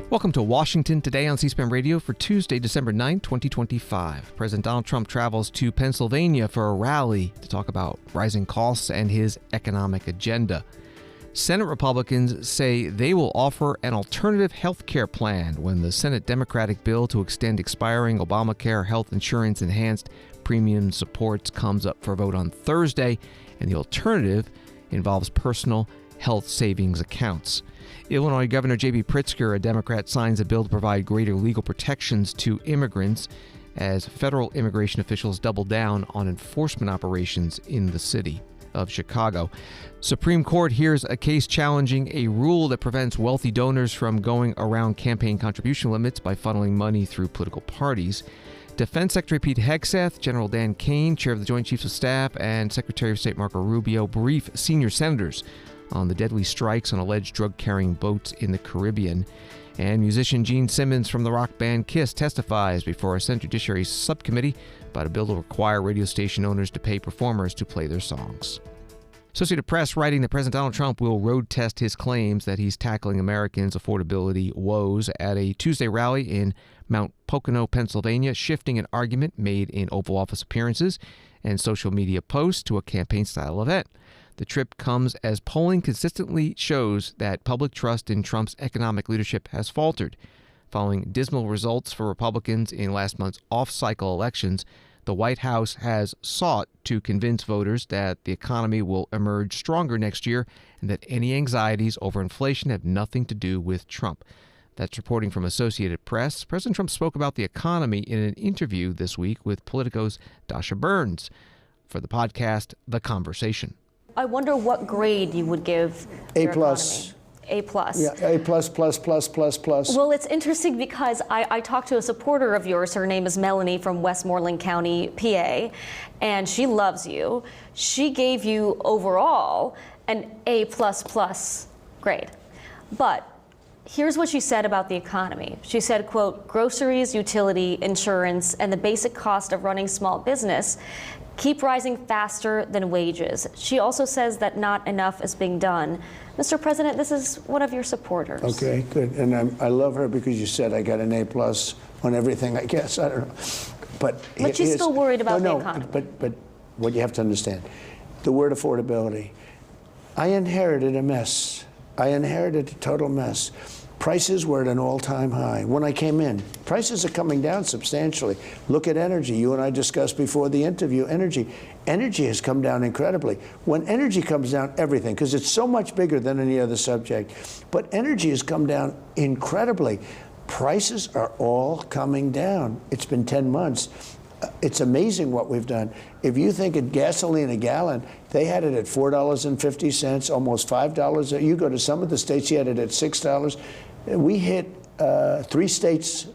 Welcome to Washington Today on C-SPAN Radio for Tuesday, December 9, 2025. President Donald Trump travels to Pennsylvania for a rally to talk about rising costs and his economic agenda. Senate Republicans say they will offer an alternative health care plan when the Senate Democratic bill to extend expiring Obamacare health insurance enhanced premium supports comes up for a vote on Thursday, and the alternative involves personal health savings accounts. Illinois Governor J.B. Pritzker, a Democrat, signs a bill to provide greater legal protections to immigrants as federal immigration officials double down on enforcement operations in the city of Chicago. Supreme Court hears a case challenging a rule that prevents wealthy donors from going around campaign contribution limits by funneling money through political parties. Defense Secretary Pete Hegseth, General Dan Caine, Chair of the Joint Chiefs of Staff, and Secretary of State Marco Rubio brief senior senators on the deadly strikes on alleged drug-carrying boats in the Caribbean. And musician Gene Simmons from the rock band Kiss testifies before a Senate Judiciary Subcommittee about a bill to require radio station owners to pay performers to play their songs. Associated Press writing that President Donald Trump will road test his claims that he's tackling Americans' affordability woes at a Tuesday rally in Mount Pocono, Pennsylvania, shifting an argument made in Oval Office appearances and social media posts to a campaign-style event. The trip comes as polling consistently shows that public trust in Trump's economic leadership has faltered. Following dismal results for Republicans in last month's off-cycle elections, the White House has sought to convince voters that the economy will emerge stronger next year and that any anxieties over inflation have nothing to do with Trump. That's reporting from Associated Press. President Trump spoke about the economy in an interview this week with Politico's Dasha Burns for the podcast The Conversation. I wonder what grade you would give A plus. A plus. Yeah, A plus, plus, plus, plus, plus. Well, it's interesting because I talked to a supporter of yours. Her name is Melanie from Westmoreland County, PA, and she loves you. She gave you overall an A plus plus grade. But here's what she said about the economy. She said, quote, groceries, utility, insurance, and the basic cost of running small business keep rising faster than wages. She also says that not enough is being done. Mr. President, this is one of your supporters. Okay, good. And I love her because you said I got an A plus on everything, I guess. I don't know. But she's still worried about the economy. But what you have to understand, the word affordability. I inherited a mess. I inherited a total mess. Prices were at an all-time high. When I came in, prices are coming down substantially. Look at energy. You and I discussed before the interview, energy. Energy has come down incredibly. When energy comes down, everything, because it's so much bigger than any other subject, but energy has come down incredibly. Prices are all coming down. It's been 10 months. It's amazing what we've done. If you think of gasoline a gallon, they had it at $4.50, almost $5. You go to some of the states, you had it at $6. We hit 3 states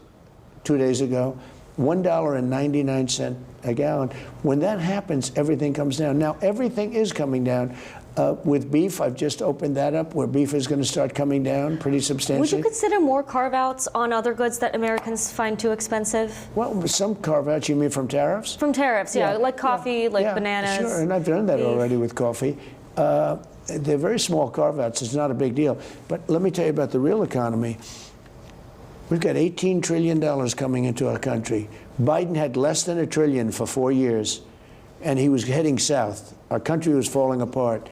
2 days ago, $1.99 a gallon. When that happens, everything comes down. Now, everything is coming down. With beef, I've just opened that up, where beef is going to start coming down pretty substantially. Would you consider more carve-outs on other goods that Americans find too expensive? Well, some carve-outs, you mean from tariffs? From tariffs, yeah. Like coffee, like bananas. Sure, and I've done that already with coffee. They're very small carve-outs. It's not a big deal. But let me tell you about the real economy. We've got $18 trillion coming into our country. Biden had less than $1 trillion for 4 years, and he was heading south. Our country was falling apart.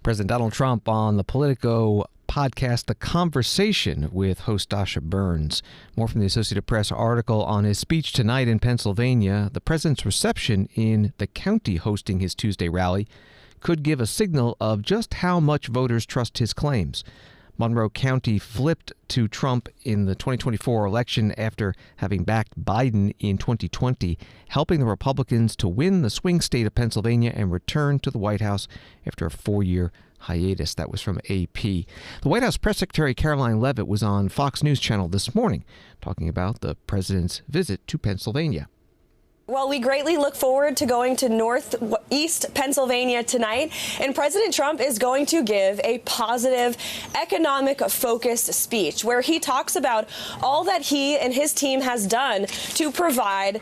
President Donald Trump on the Politico podcast, The Conversation, with host Dasha Burns. More from the Associated Press article on his speech tonight in Pennsylvania. The president's reception in the county hosting his Tuesday rally could give a signal of just how much voters trust his claims. Monroe County flipped to Trump in the 2024 election after having backed Biden in 2020, helping the Republicans to win the swing state of Pennsylvania and return to the White House after a 4-year hiatus. That was from AP. The White House Press Secretary Caroline Leavitt was on Fox News Channel this morning talking about the president's visit to Pennsylvania. Well, we greatly look forward to going to Northeast Pennsylvania tonight, and President Trump is going to give a positive, economic-focused speech where he talks about all that he and his team has done to provide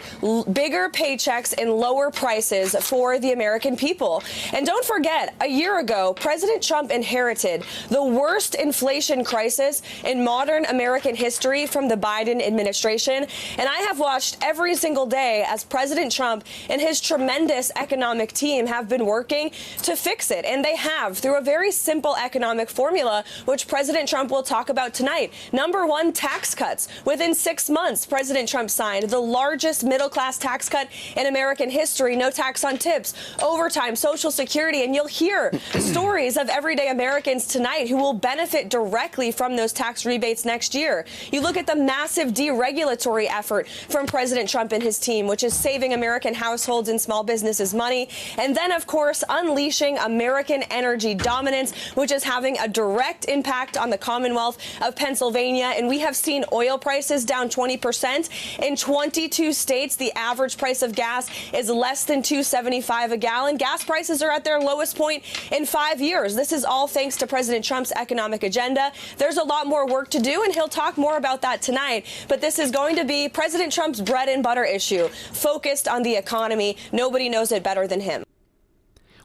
bigger paychecks and lower prices for the American people. And don't forget, a year ago, President Trump inherited the worst inflation crisis in modern American history from the Biden administration, and I have watched every single day as President Trump and his tremendous economic team have been working to fix it. And they have through a very simple economic formula, which President Trump will talk about tonight. Number one, tax cuts. Within 6 months, President Trump signed the largest middle-class tax cut in American history. No tax on tips, overtime, Social Security. And you'll hear stories of everyday Americans tonight who will benefit directly from those tax rebates next year. You look at the massive deregulatory effort from President Trump and his team, which is saving American households and small businesses money. And then, of course, unleashing American energy dominance, which is having a direct impact on the Commonwealth of Pennsylvania. And we have seen oil prices down 20%. In 22 states, the average price of gas is less than $2.75 a gallon. Gas prices are at their lowest point in 5 years. This is all thanks to President Trump's economic agenda. There's a lot more work to do, and he'll talk more about that tonight. But this is going to be President Trump's bread and butter issue, focused on the economy. Nobody knows it better than him.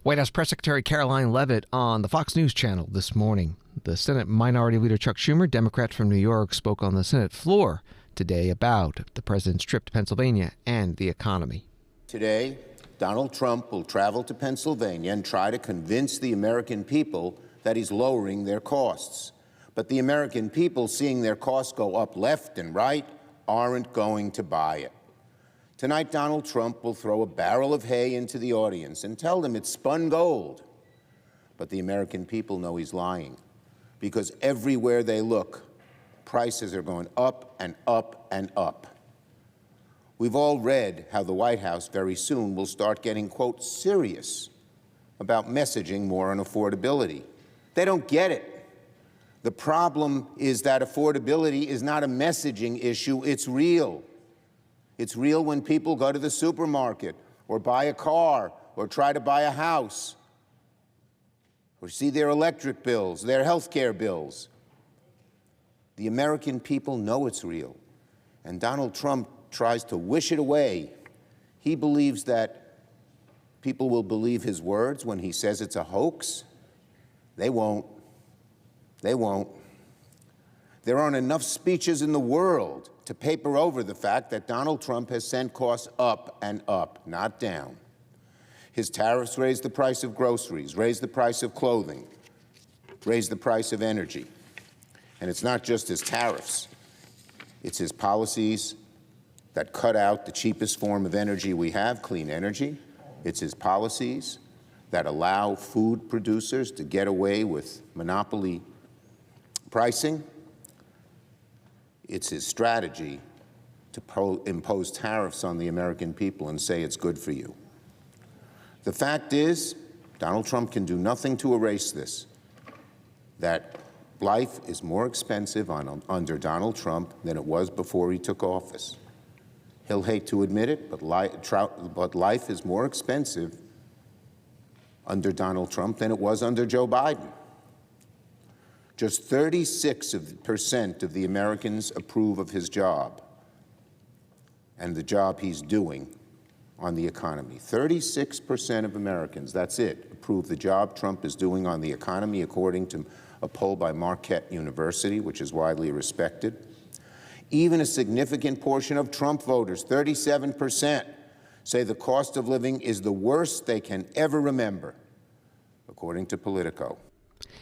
White House Press Secretary Caroline Leavitt on the Fox News channel this morning. The Senate Minority Leader Chuck Schumer, Democrat from New York, spoke on the Senate floor today about the president's trip to Pennsylvania and the economy. Today, Donald Trump will travel to Pennsylvania and try to convince the American people that he's lowering their costs. But the American people, seeing their costs go up left and right, aren't going to buy it. Tonight, Donald Trump will throw a barrel of hay into the audience and tell them it's spun gold. But the American people know he's lying, because everywhere they look, prices are going up and up and up. We've all read how the White House very soon will start getting, quote, serious about messaging more on affordability. They don't get it. The problem is that affordability is not a messaging issue, it's real. It's real when people go to the supermarket or buy a car or try to buy a house or see their electric bills, their health care bills. The American people know it's real, and Donald Trump tries to wish it away. He believes that people will believe his words when he says it's a hoax. They won't. They won't. There aren't enough speeches in the world to paper over the fact that Donald Trump has sent costs up and up, not down. His tariffs raised the price of groceries, raised the price of clothing, raised the price of energy. And it's not just his tariffs. It's his policies that cut out the cheapest form of energy we have, clean energy. It's his policies that allow food producers to get away with monopoly pricing. It's his strategy to impose tariffs on the American people and say it's good for you. The fact is, Donald Trump can do nothing to erase this, that life is more expensive under Donald Trump than it was before he took office. He'll hate to admit it, but life is more expensive under Donald Trump than it was under Joe Biden. Just 36% of the Americans approve of his job and the job he's doing on the economy. 36% of Americans, that's it, approve the job Trump is doing on the economy, according to a poll by Marquette University, which is widely respected. Even a significant portion of Trump voters, 37%, say the cost of living is the worst they can ever remember, according to Politico.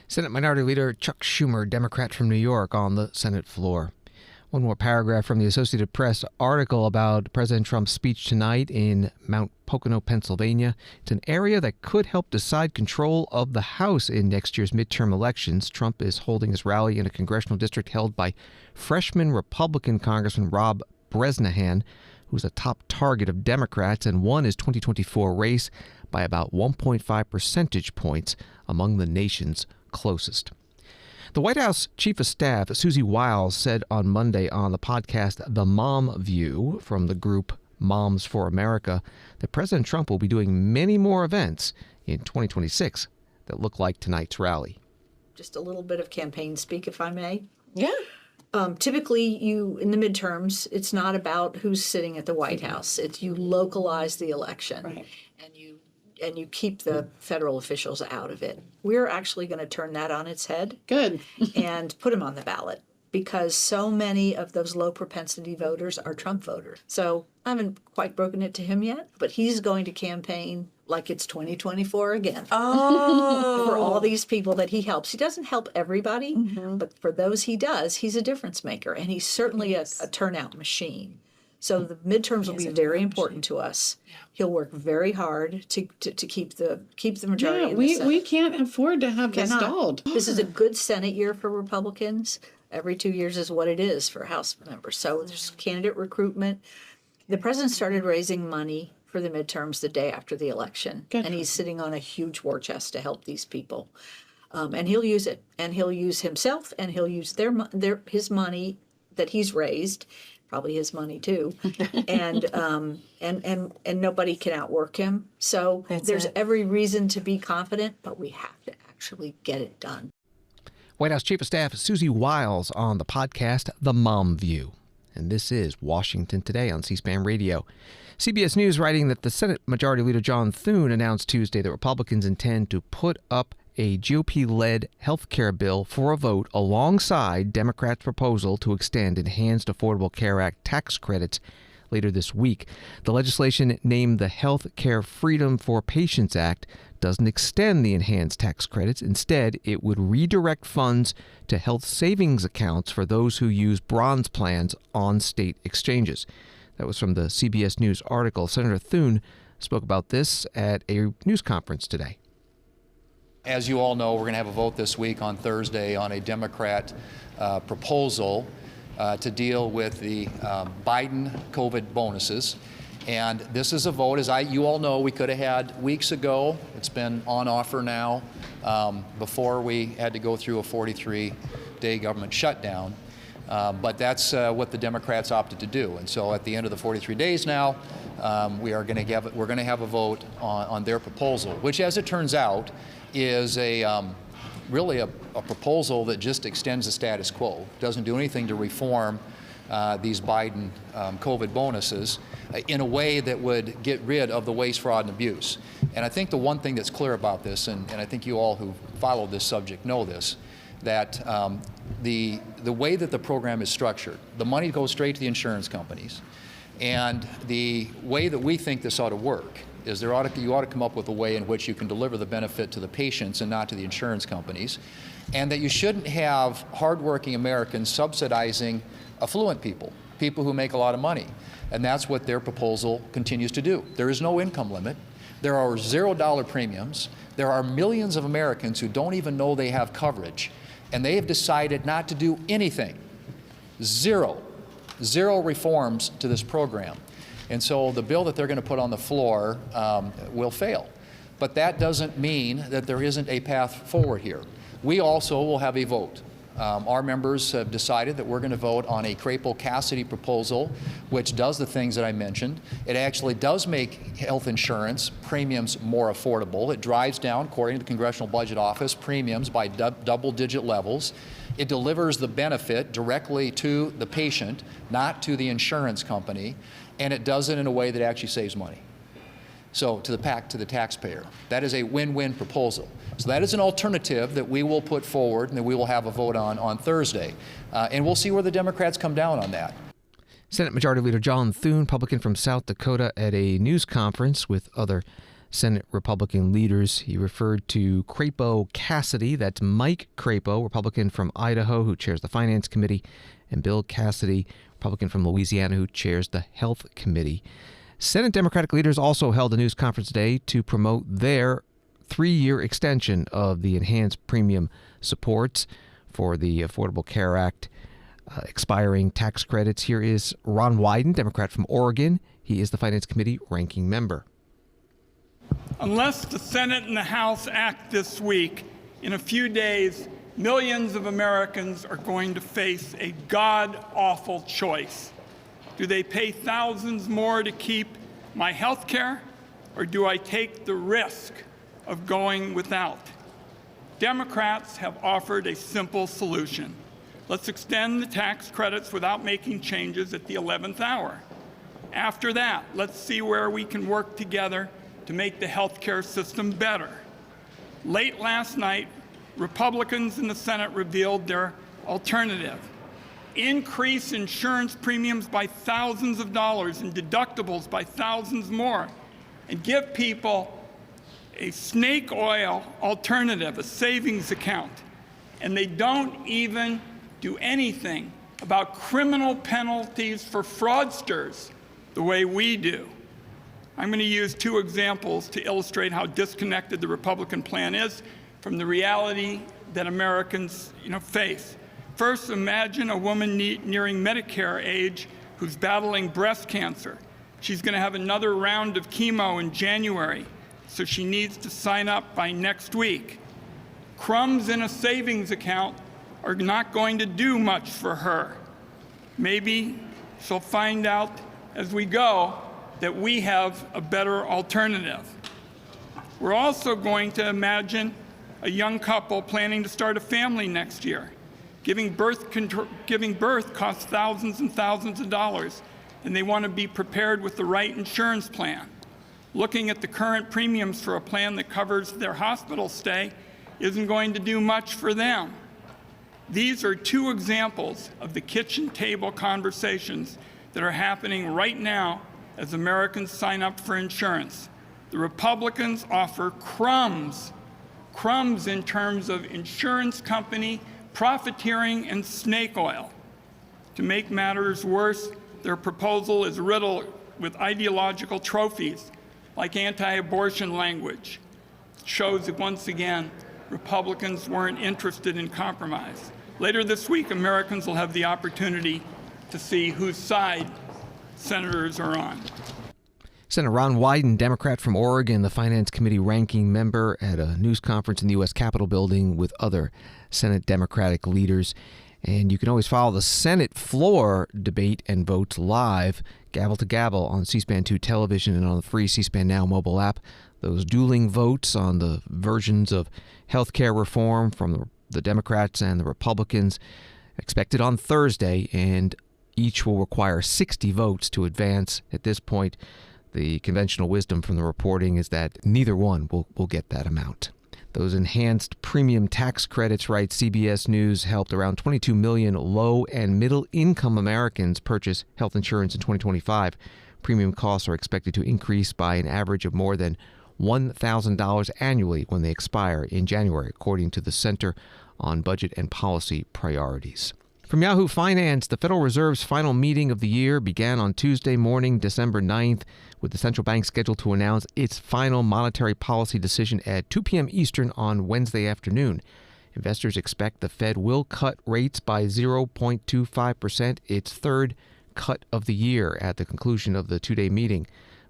Senate Minority Leader Chuck Schumer, Democrat from New York, on the Senate floor. One more paragraph from the Associated Press article about President Trump's speech tonight in Mount Pocono, Pennsylvania. It's an area that could help decide control of the House in next year's midterm elections. Trump is holding his rally in a congressional district held by freshman Republican Congressman Rob Bresnahan, who's a top target of Democrats and won his 2024 race by about 1.5 percentage points among the nation's closest. The White House Chief of Staff, Susie Wiles, said on Monday on the podcast The Mom View from the group Moms for America, that President Trump will be doing many more events in 2026 that look like tonight's rally. Just a little bit of campaign speak, if I may. Yeah. Typically, in the midterms, it's not about who's sitting at the White House. It's you localize the election, Right. and you keep the federal officials out of it. We're actually going to turn that on its head. Good. And put them on the ballot, because so many of those low propensity voters are Trump voters. So I haven't quite broken it to him yet, but he's going to campaign like it's 2024 again. Oh. For all these people that he helps. He doesn't help everybody, but for those he does, he's a difference maker, and he's certainly a turnout machine. So the midterms will be very important to us. He'll work very hard to keep the majority. Yeah, we can't afford to have this stalled. This is a good Senate year for Republicans. Every 2 years is what it is for House members. So there's candidate recruitment. The president started raising money for the midterms the day after the election. Good. And he's sitting on a huge war chest to help these people. And he'll use it. And he'll use himself, and he'll use his money that he's raised, probably his money too. And nobody can outwork him. So there's every reason to be confident, but we have to actually get it done. White House Chief of Staff Susie Wiles on the podcast The Mom View. And this is Washington Today on C-SPAN Radio. CBS News writing that the Senate Majority Leader John Thun announced Tuesday that Republicans intend to put up a GOP-led health care bill for a vote alongside Democrats' proposal to extend Enhanced Affordable Care Act tax credits later this week. The legislation, named the Health Care Freedom for Patients Act, doesn't extend the enhanced tax credits. Instead, it would redirect funds to health savings accounts for those who use bronze plans on state exchanges. That was from the CBS News article. Senator Thun spoke about this at a news conference today. As you all know, we're going to have a vote this week on Thursday on a Democrat proposal to deal with the Biden COVID bonuses. And this is a vote, as you all know, we could have had weeks ago. It's been on offer now before we had to go through a 43-day government shutdown. But that's what the Democrats opted to do. And so at the end of the 43 days now, we're going to have a vote on their proposal, which, as it turns out, is really a proposal that just extends the status quo. Doesn't do anything to reform these Biden COVID bonuses in a way that would get rid of the waste, fraud, and abuse. And I think the one thing that's clear about this, and I think you all who follow this subject know this, that the way that the program is structured, the money goes straight to the insurance companies. And the way that we think this ought to work is you ought to come up with a way in which you can deliver the benefit to the patients and not to the insurance companies, and that you shouldn't have hardworking Americans subsidizing affluent people who make a lot of money. And that's what their proposal continues to do. There is no income limit. There are $0 premiums. There are millions of Americans who don't even know they have coverage, and they have decided not to do anything. Zero reforms to this program. And so the bill that they're going to put on the floor will fail. But that doesn't mean that there isn't a path forward here. We also will have a vote. Our members have decided that we're going to vote on a Crapo-Cassidy proposal, which does the things that I mentioned. It actually does make health insurance premiums more affordable. It drives down, according to the Congressional Budget Office, premiums by double-digit levels. It delivers the benefit directly to the patient, not to the insurance company, and it does it in a way that actually saves money. So to the taxpayer. That is a win-win proposal. So that is an alternative that we will put forward and that we will have a vote on Thursday. And we'll see where the Democrats come down on that. Senate Majority Leader John Thun, Republican from South Dakota, at a news conference with other Senate Republican leaders. He referred to Crapo-Cassidy. That's Mike Crapo, Republican from Idaho, who chairs the Finance Committee, and Bill Cassidy, Republican from Louisiana, who chairs the Health Committee. Senate Democratic leaders also held a news conference today to promote their 3-year extension of the enhanced premium supports for the Affordable Care Act expiring tax credits. Here is Ron Wyden, Democrat from Oregon. He is the Finance Committee ranking member. Unless the Senate and the House act this week, in a few days, millions of Americans are going to face a god-awful choice: Do they pay thousands more to keep my health care, or do I take the risk of going without? Democrats have offered a simple solution. Let's extend the tax credits without making changes at the 11th hour. After that, let's see where we can work together to make the health care system better. Late last night, Republicans in the Senate revealed their alternative. Increase insurance premiums by thousands of dollars and deductibles by thousands more, and give people a snake oil alternative, a savings account. And they don't even do anything about criminal penalties for fraudsters the way we do. I'm going to use two examples to illustrate how disconnected the Republican plan is from the reality that Americans face. First, imagine a woman nearing Medicare age who's battling breast cancer. She's going to have another round of chemo in January, so she needs to sign up by next week. Crumbs in a savings account are not going to do much for her. Maybe she'll find out as we go that we have a better alternative. We're also going to imagine a young couple planning to start a family next year. Giving birth costs thousands and thousands of dollars, and they want to be prepared with the right insurance plan. Looking at the current premiums for a plan that covers their hospital stay isn't going to do much for them. These are two examples of the kitchen table conversations that are happening right now as Americans sign up for insurance. The Republicans offer crumbs in terms of insurance company profiteering and snake oil. To make matters worse, their proposal is riddled with ideological trophies like anti-abortion language. It shows that once again, Republicans weren't interested in compromise. Later this week, Americans will have the opportunity to see whose side senators are on. Senator Ron Wyden, Democrat from Oregon, the Finance Committee ranking member at a news conference in the U.S. Capitol building with other Senate Democratic leaders. And you can always follow the Senate floor debate and votes live, gavel to gavel, on C-SPAN 2 television and on the free C-SPAN Now mobile app. Those dueling votes on the versions of health care reform from the Democrats and the Republicans expected on Thursday, and each will require 60 votes to advance. At this point, the conventional wisdom from the reporting is that neither one will get that amount. Those enhanced premium tax credits, writes CBS News, helped around 22 million low and middle income Americans purchase health insurance in 2025. Premium costs are expected to increase by an average of more than $1,000 annually when they expire in January, according to the Center on Budget and Policy Priorities. From Yahoo Finance, the Federal Reserve's final meeting of the year began on Tuesday morning, December 9th, with the central bank scheduled to announce its final monetary policy decision at 2 p.m. Eastern on Wednesday afternoon. Investors expect the Fed will cut rates by 0.25%, its third cut of the year, at the conclusion of the two-day meeting,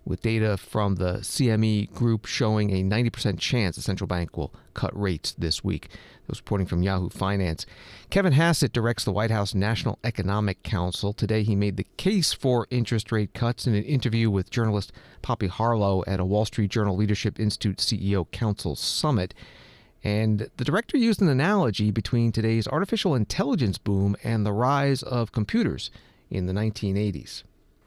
with data from the CME group showing a 90% chance the central bank will cut rates this week. That was reporting from Yahoo Finance. Kevin Hassett directs the White House National Economic Council. Today he made the case for interest rate cuts in an interview with journalist Poppy Harlow at a Wall Street Journal Leadership Institute CEO Council Summit. And the director used an analogy between today's artificial intelligence boom and the rise of computers in the 1980s.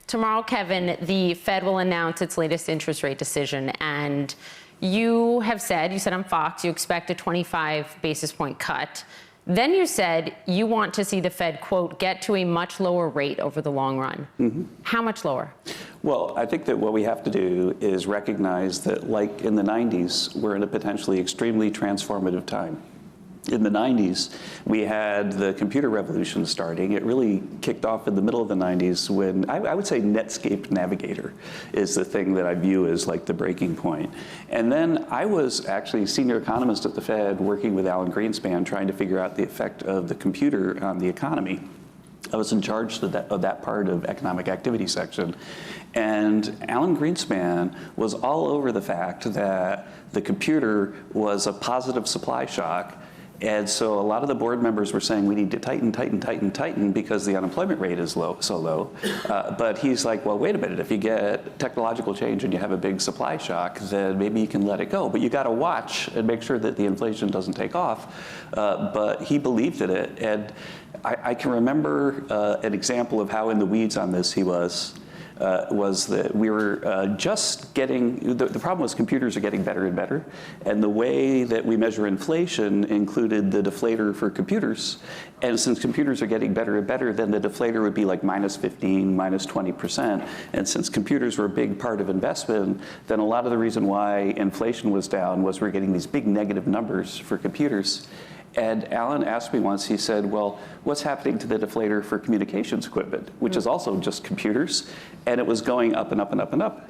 Tomorrow, Kevin, the Fed will announce its latest interest rate decision, and you said on Fox, you expect a 25 basis point cut. Then you said you want to see the Fed, quote, get to a much lower rate over the long run. Mm-hmm. How much lower? Well, I think that what we have to do is recognize that, like in the 90s, we're in a potentially extremely transformative time. In the 90s, we had the computer revolution starting. It really kicked off in the middle of the 90s when I would say Netscape Navigator is the thing that I view as like the breaking point. And then I was actually senior economist at the Fed working with Alan Greenspan trying to figure out the effect of the computer on the economy. I was in charge of that part of economic activity section. And Alan Greenspan was all over the fact that the computer was a positive supply shock And so a lot of the board members were saying we need to tighten because the unemployment rate is so low. But he's like, well, wait a minute. If you get technological change and you have a big supply shock, then maybe you can let it go. But you got to watch and make sure that the inflation doesn't take off. But he believed in it. And I can remember an example of how in the weeds on this he was that we were just getting, the problem was computers are getting better and better, and the way that we measure inflation included the deflator for computers, and since computers are getting better and better, then the deflator would be like -15, -20%, and since computers were a big part of investment, then a lot of the reason why inflation was down was we're getting these big negative numbers for computers. And Alan asked me once, he said, well, what's happening to the deflator for communications equipment, which is also just computers? And it was going up and up and up and up.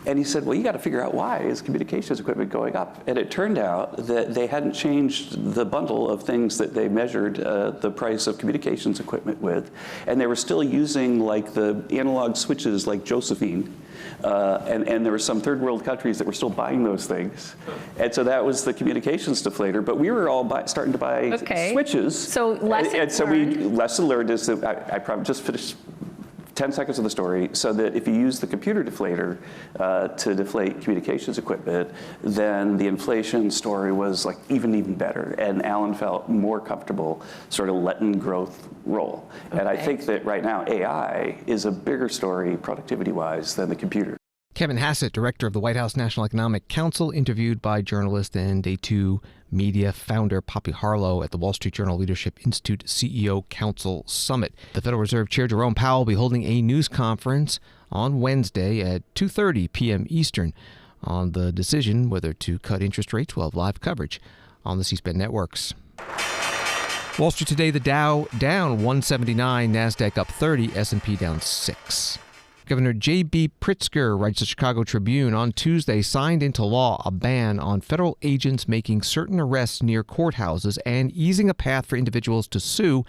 And he said, well, you got to figure out why is communications equipment going up? And it turned out that they hadn't changed the bundle of things that they measured the price of communications equipment with. And they were still using like the analog switches like Josephine. And there were some third world countries that were still buying those things. And so that was the communications deflator. But we were all starting to buy switches. So lesson learned is that I probably just finished 10 seconds of the story, so that if you use the computer deflator to deflate communications equipment, then the inflation story was like even better. And Alan felt more comfortable sort of letting growth roll. Okay. And I think that right now AI is a bigger story productivity-wise than the computer. Kevin Hassett, director of the White House National Economic Council, interviewed by journalist and Day 2 media founder Poppy Harlow at the Wall Street Journal Leadership Institute CEO Council Summit. The Federal Reserve Chair Jerome Powell will be holding a news conference on Wednesday at 2:30 p.m. Eastern on the decision whether to cut interest rates. We'll have live coverage on the C-SPAN networks. Wall Street today, the Dow down 179, NASDAQ up 30, S&P down 6. Governor J.B. Pritzker, writes the Chicago Tribune, on Tuesday signed into law a ban on federal agents making certain arrests near courthouses and easing a path for individuals to sue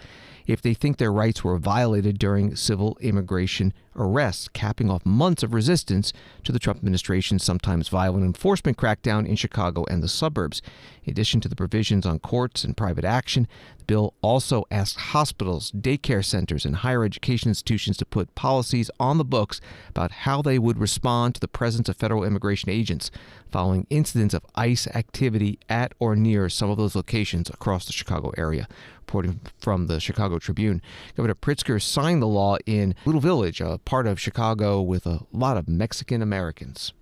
if they think their rights were violated during civil immigration arrests, capping off months of resistance to the Trump administration's sometimes violent enforcement crackdown in Chicago and the suburbs. In addition to the provisions on courts and private action, the bill also asks hospitals, daycare centers, and higher education institutions to put policies on the books about how they would respond to the presence of federal immigration agents following incidents of ICE activity at or near some of those locations across the Chicago area. Reporting from the Chicago Tribune, Governor Pritzker signed the law in Little Village, a part of Chicago with a lot of Mexican Americans.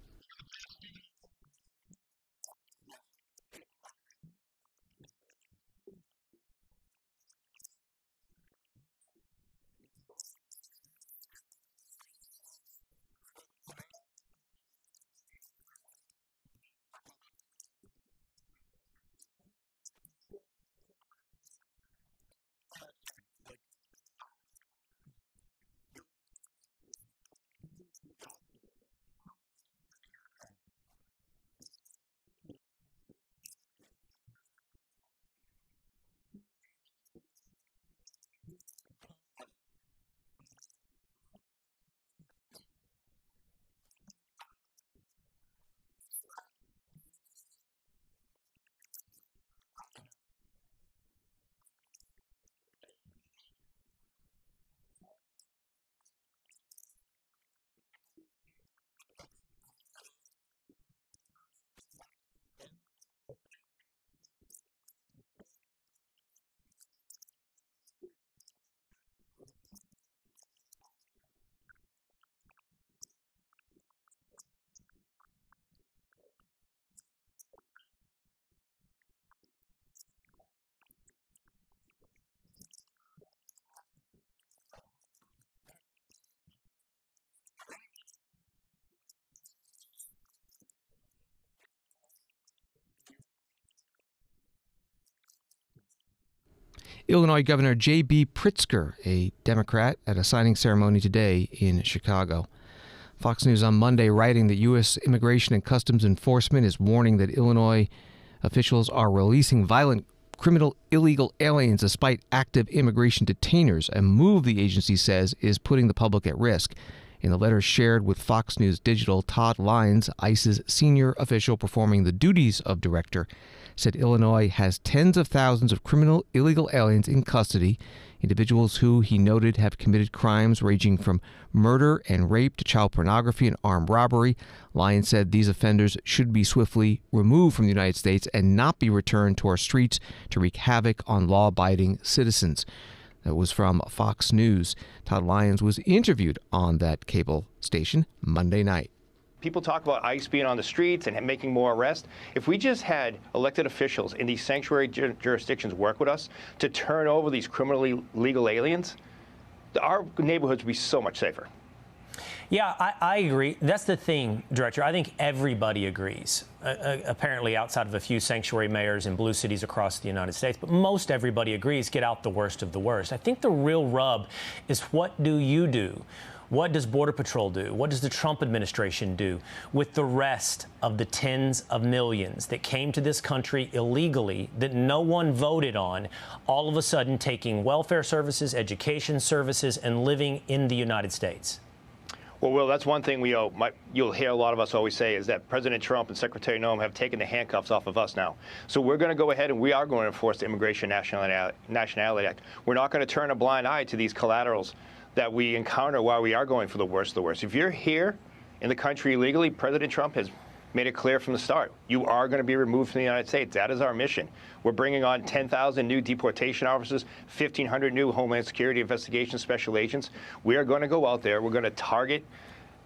Illinois Governor J.B. Pritzker, a Democrat, at a signing ceremony today in Chicago. Fox News on Monday writing that U.S. Immigration and Customs Enforcement is warning that Illinois officials are releasing violent criminal illegal aliens despite active immigration detainers, a move the agency says is putting the public at risk. In the letter shared with Fox News Digital, Todd Lyons, ICE's senior official performing the duties of director, said Illinois has tens of thousands of criminal illegal aliens in custody, individuals who he noted have committed crimes ranging from murder and rape to child pornography and armed robbery. Lyons said these offenders should be swiftly removed from the United States and not be returned to our streets to wreak havoc on law-abiding citizens. That was from Fox News. Todd Lyons was interviewed on that cable station Monday night. People talk about ICE being on the streets and making more arrests. If we just had elected officials in these sanctuary jurisdictions work with us to turn over these criminally legal aliens, our neighborhoods would be so much safer. Yeah, I agree. That's the thing, Director. I think everybody agrees, apparently outside of a few sanctuary mayors in blue cities across the United States, but most everybody agrees get out the worst of the worst. I think the real rub is, what do you do? What does Border Patrol do? What does the Trump administration do with the rest of the tens of millions that came to this country illegally, that no one voted on, all of a sudden taking welfare services, education services, and living in the United States? Well, Will, that's one thing you'll hear a lot of us always say, is that President Trump and Secretary Noem have taken the handcuffs off of us now. So we're going to go ahead and we are going to enforce the Immigration Nationality Act. We're not going to turn a blind eye to these collaterals that we encounter while we are going for the worst of the worst. If you're here in the country illegally, President Trump has made it clear from the start, you are going to be removed from the United States. That is our mission. We're bringing on 10,000 new deportation officers, 1,500 new Homeland Security investigation special agents. We are going to go out there. We're going to target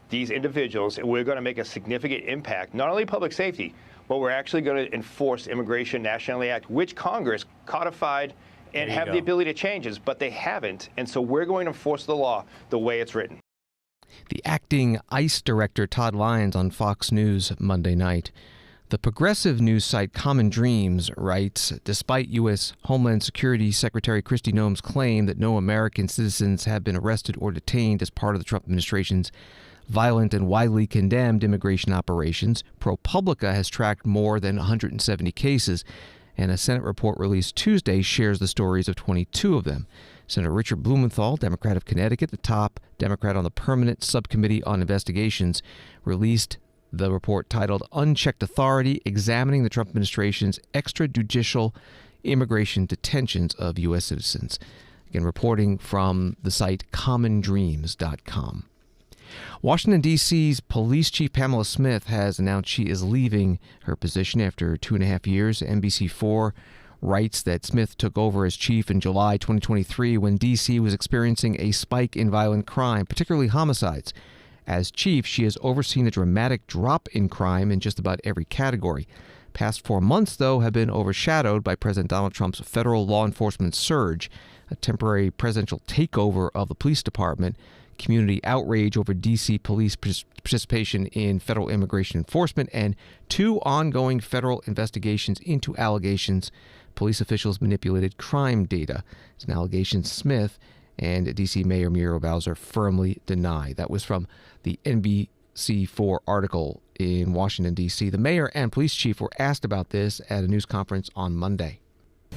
these individuals, and we're going to make a significant impact, not only public safety, but we're actually going to enforce the Immigration Nationality Act, which Congress codified and have the ability to change it, but they haven't. And so we're going to enforce the law the way it's written. The acting ICE director, Todd Lyons, on Fox News Monday night. The progressive news site Common Dreams writes, despite U.S. Homeland Security Secretary Kristi Noem's claim that no American citizens have been arrested or detained as part of the Trump administration's violent and widely condemned immigration operations, ProPublica has tracked more than 170 cases, and a Senate report released Tuesday shares the stories of 22 of them. Senator Richard Blumenthal, Democrat of Connecticut, the top Democrat on the Permanent Subcommittee on Investigations, released the report titled Unchecked Authority, Examining the Trump Administration's Extrajudicial Immigration Detentions of U.S. Citizens. Again, reporting from the site commondreams.com. Washington, D.C.'s police chief Pamela Smith has announced she is leaving her position after 2.5 years. NBC4 writes that Smith took over as chief in July 2023 when D.C. was experiencing a spike in violent crime, particularly homicides. As chief, she has overseen a dramatic drop in crime in just about every category. Past 4 months, though, have been overshadowed by President Donald Trump's federal law enforcement surge, a temporary presidential takeover of the police department, community outrage over D.C. police participation in federal immigration enforcement, and 2 ongoing federal investigations into allegations police officials manipulated crime data. It's an allegation Smith and D.C. Mayor Muriel Bowser firmly deny. That was from the NBC4 article in Washington, D.C. The mayor and police chief were asked about this at a news conference on Monday.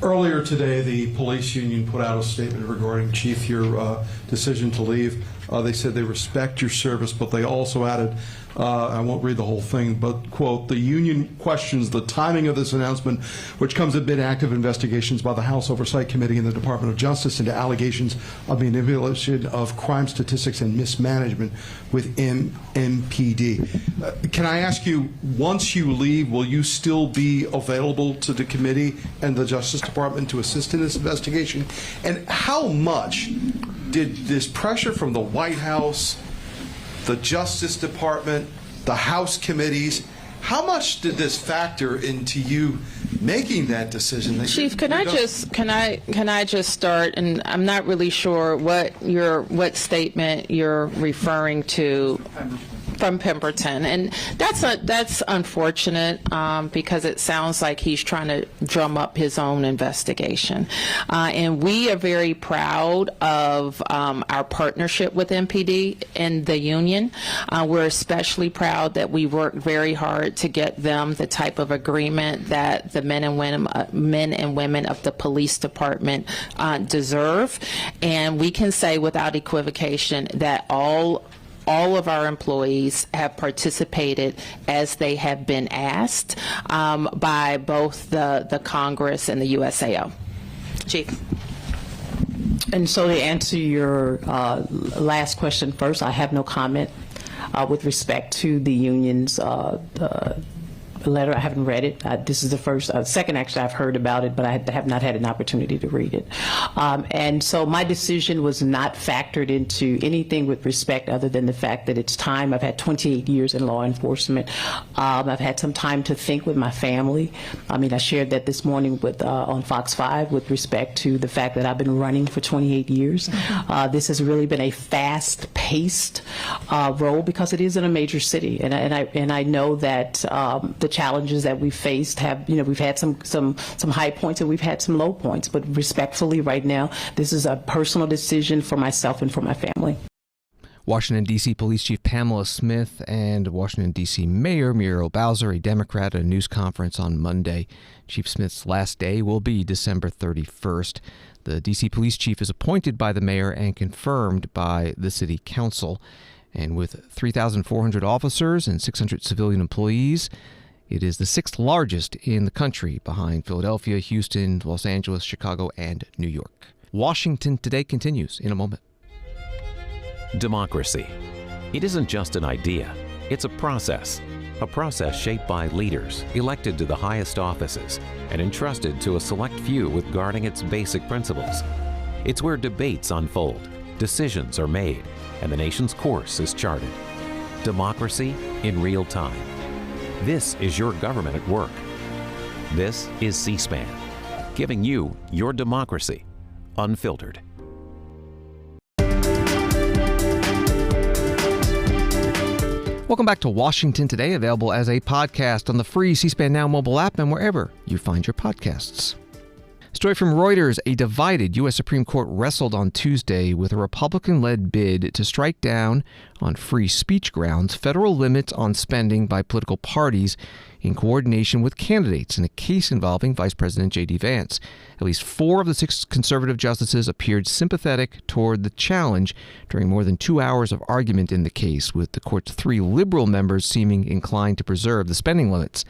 Earlier today, the police union put out a statement regarding, Chief, your decision to leave. They said they respect your service, but they also added, I won't read the whole thing, but, quote, the union questions the timing of this announcement, which comes amid active investigations by the House Oversight Committee and the Department of Justice into allegations of manipulation of crime statistics and mismanagement within MPD. Can I ask you, once you leave, will you still be available to the committee and the Justice Department to assist in this investigation? And how much did this pressure from the White House, the Justice Department, the House committees, how much did this factor into you making that decision? Chief, can I just start? And I'm not really sure what statement you're referring to from Pemberton, and that's unfortunate because it sounds like he's trying to drum up his own investigation. And we are very proud of our partnership with MPD and the union. We're especially proud that we worked very hard to get them the type of agreement that the men and women of the police department deserve. And we can say without equivocation that all all of our employees have participated as they have been asked by both the Congress and the USAO. Chief. And so to answer your last question first, I have no comment with respect to the union's letter. I haven't read it. This is the first, second actually I've heard about it, but I have not had an opportunity to read it. And so my decision was not factored into anything with respect other than the fact that it's time. I've had 28 years in law enforcement. I've had some time to think with my family. I mean, I shared that this morning with on Fox 5 with respect to the fact that I've been running for 28 years. This has really been a fast-paced role because it is in a major city, and I know that the challenges that we've faced have, we've had some high points and we've had some low points, but respectfully right now, this is a personal decision for myself and for my family. Washington, D.C. Police Chief Pamela Smith and Washington, D.C. Mayor Muriel Bowser, a Democrat, at a news conference on Monday. Chief Smith's last day will be December 31st. The D.C. Police Chief is appointed by the mayor and confirmed by the City Council. And with 3,400 officers and 600 civilian employees, it is the sixth largest in the country, behind Philadelphia, Houston, Los Angeles, Chicago, and New York. Washington Today continues in a moment. Democracy. It isn't just an idea. It's a process shaped by leaders elected to the highest offices and entrusted to a select few with guarding its basic principles. It's where debates unfold, decisions are made, and the nation's course is charted. Democracy in real time. This is your government at work. This is C-SPAN, giving you your democracy unfiltered. Welcome back to Washington Today, available as a podcast on the free C-SPAN Now mobile app and wherever you find your podcasts. Story from Reuters: a divided U.S. Supreme Court wrestled on Tuesday with a Republican-led bid to strike down, on free speech grounds, federal limits on spending by political parties in coordination with candidates in a case involving Vice President J.D. Vance. At least 4 of the 6 conservative justices appeared sympathetic toward the challenge during more than 2 hours of argument in the case, with the court's 3 liberal members seeming inclined to preserve the spending limits.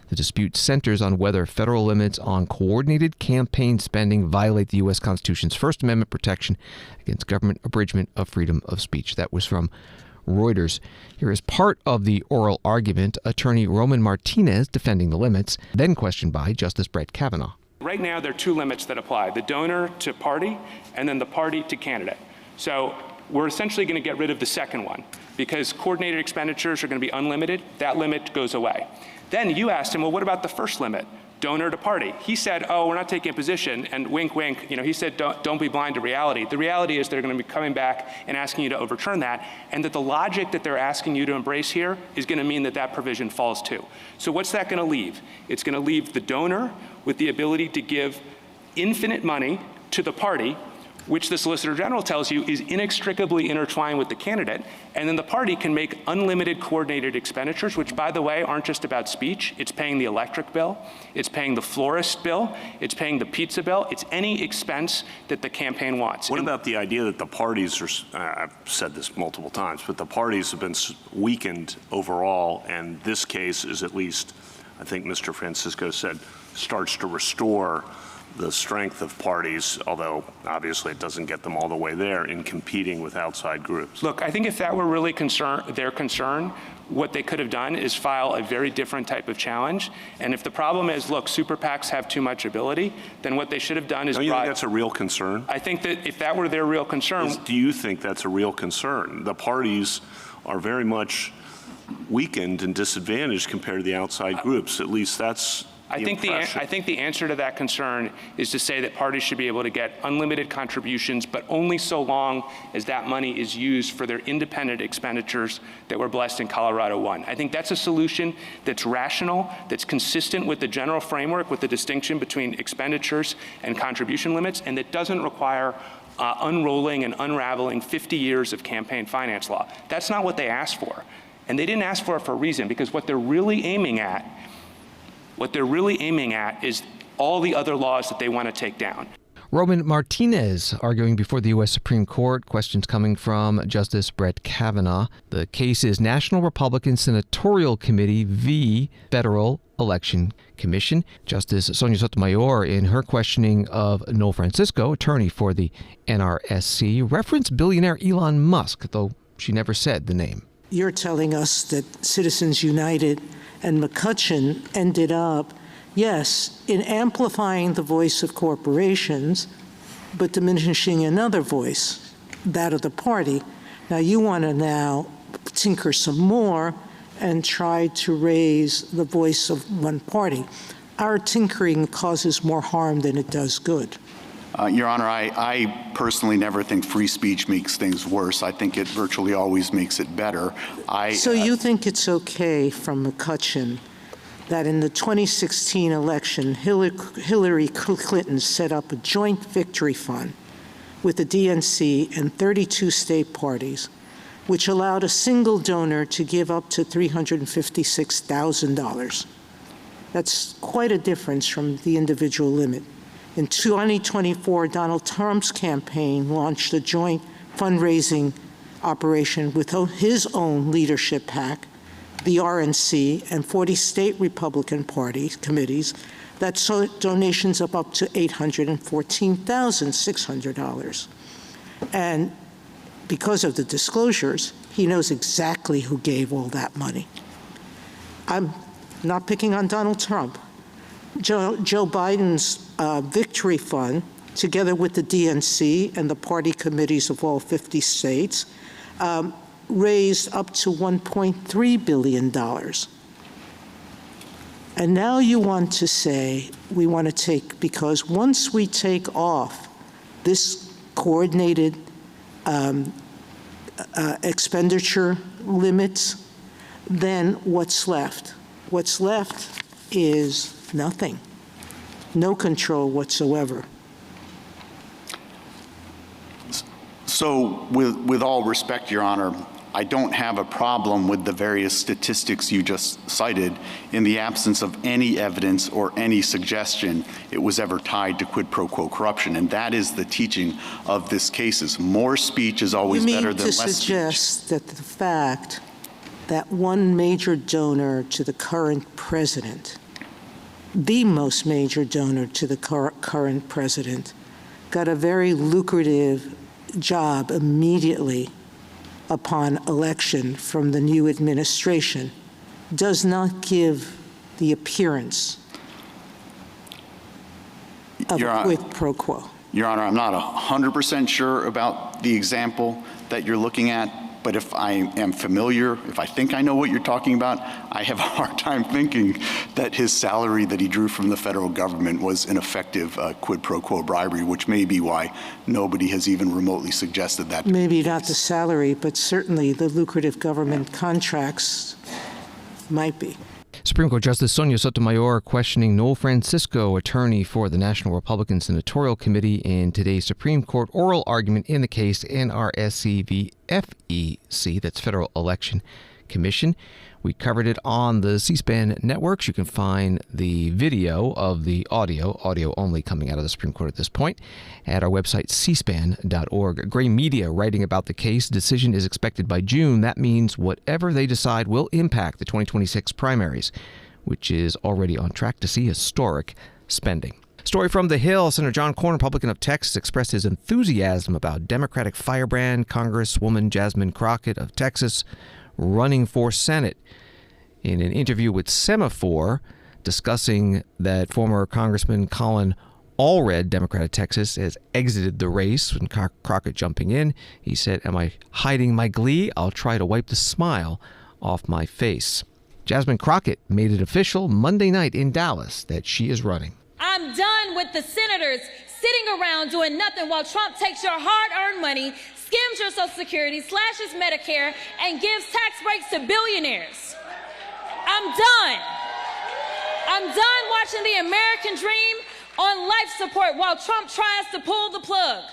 The dispute centers on whether federal limits on coordinated campaign spending violate the U.S. Constitution's First Amendment protection against government abridgment of freedom of speech. That was from Reuters. Here is part of the oral argument, attorney Roman Martinez defending the limits, then questioned by Justice Brett Kavanaugh. Right now, there are 2 limits that apply: the donor to party and then the party to candidate. So we're essentially going to get rid of the second one because coordinated expenditures are going to be unlimited. That limit goes away. Then you asked him, well, what about the first limit, donor to party? He said, oh, we're not taking a position, and wink, wink, he said, don't be blind to reality. The reality is they're going to be coming back and asking you to overturn that, and that the logic that they're asking you to embrace here is going to mean that that provision falls too. So what's that going to leave? It's going to leave the donor with the ability to give infinite money to the party, which the Solicitor General tells you is inextricably intertwined with the candidate, and then the party can make unlimited coordinated expenditures, which, by the way, aren't just about speech. It's paying the electric bill, it's paying the florist bill, it's paying the pizza bill, it's any expense that the campaign wants. What about the idea that the parties are, I've said this multiple times, but the parties have been weakened overall, and this case is at least, I think Mr. Francisco said, starts to restore the strength of parties, although obviously it doesn't get them all the way there, in competing with outside groups? Look, I think if that were really their concern, what they could have done is file a very different type of challenge. And if the problem is, look, super PACs have too much ability, then what they should have done is Don't you think that's a real concern? I think that if that were their real concern. Do you think that's a real concern? The parties are very much weakened and disadvantaged compared to the outside groups. At least that's I think the answer to that concern is to say that parties should be able to get unlimited contributions, but only so long as that money is used for their independent expenditures that were blessed in Colorado 1. I think that's a solution that's rational, that's consistent with the general framework, with the distinction between expenditures and contribution limits, and that doesn't require unrolling and unraveling 50 years of campaign finance law. That's not what they asked for. And they didn't ask for it for a reason, because what they're really aiming at is all the other laws that they want to take down. Roman Martinez arguing before the U.S. Supreme Court. Questions coming from Justice Brett Kavanaugh. The case is National Republican Senatorial Committee v. Federal Election Commission. Justice Sonia Sotomayor, in her questioning of Noel Francisco, attorney for the NRSC, referenced billionaire Elon Musk, though she never said the name. You're telling us that Citizens United and McCutcheon ended up, yes, in amplifying the voice of corporations, but diminishing another voice, that of the party. Now you want to now tinker some more and try to raise the voice of one party. Our tinkering causes more harm than it does good. Your Honor, I personally never think free speech makes things worse. I think it virtually always makes it better. So you think it's okay from McCutcheon that in the 2016 election, Hillary Clinton set up a joint victory fund with the DNC and 32 state parties, which allowed a single donor to give up to $356,000. That's quite a difference from the individual limit. In 2024, Donald Trump's campaign launched a joint fundraising operation with his own leadership PAC, the RNC, and 40 state Republican Party committees that sought donations of up to $814,600. And because of the disclosures, he knows exactly who gave all that money. I'm not picking on Donald Trump. Joe Biden's victory fund, together with the DNC and the party committees of all 50 states, raised up to $1.3 billion. And now you want to say we want to take, because once we take off this coordinated expenditure limits, then what's left? What's left is nothing. No control whatsoever. So with all respect, Your Honor, I don't have a problem with the various statistics you just cited in the absence of any evidence or any suggestion it was ever tied to quid pro quo corruption. And that is the teaching of this case is more speech is always better than less speech. You mean to suggest that the fact that one major donor to the current president, the most major donor to the current president, got a very lucrative job immediately upon election from the new administration, does not give the appearance of a quid pro quo? Your Honor, I'm not 100% sure about the example that you're looking at, but if I am familiar, if I think I know what you're talking about, I have a hard time thinking that his salary that he drew from the federal government was an effective quid pro quo bribery, which may be why nobody has even remotely suggested that. Maybe not the salary, but certainly the lucrative government contracts might be. Supreme Court Justice Sonia Sotomayor questioning Noel Francisco, attorney for the National Republican Senatorial Committee, in today's Supreme Court oral argument in the case NRSC v. FEC, that's Federal Election Commission. We covered it on the C-SPAN networks. You can find the video of the audio only, coming out of the Supreme Court at this point, at our website, cspan.org. Gray Media writing about the case. Decision is expected by June. That means whatever they decide will impact the 2026 primaries, which is already on track to see historic spending. Story from The Hill. Senator John Cornyn, Republican of Texas, expressed his enthusiasm about Democratic firebrand Congresswoman Jasmine Crockett of Texas running for Senate. In an interview with Semaphore, discussing that former Congressman Colin Allred, Democrat of Texas, has exited the race, and Crockett jumping in, he said, "Am I hiding my glee? I'll try to wipe the smile off my face." Jasmine Crockett made it official Monday night in Dallas that she is running. I'm done with the senators sitting around doing nothing while Trump takes your hard-earned money, skims your Social Security, slashes Medicare, and gives tax breaks to billionaires. I'm done. I'm done watching the American dream on life support while Trump tries to pull the plug.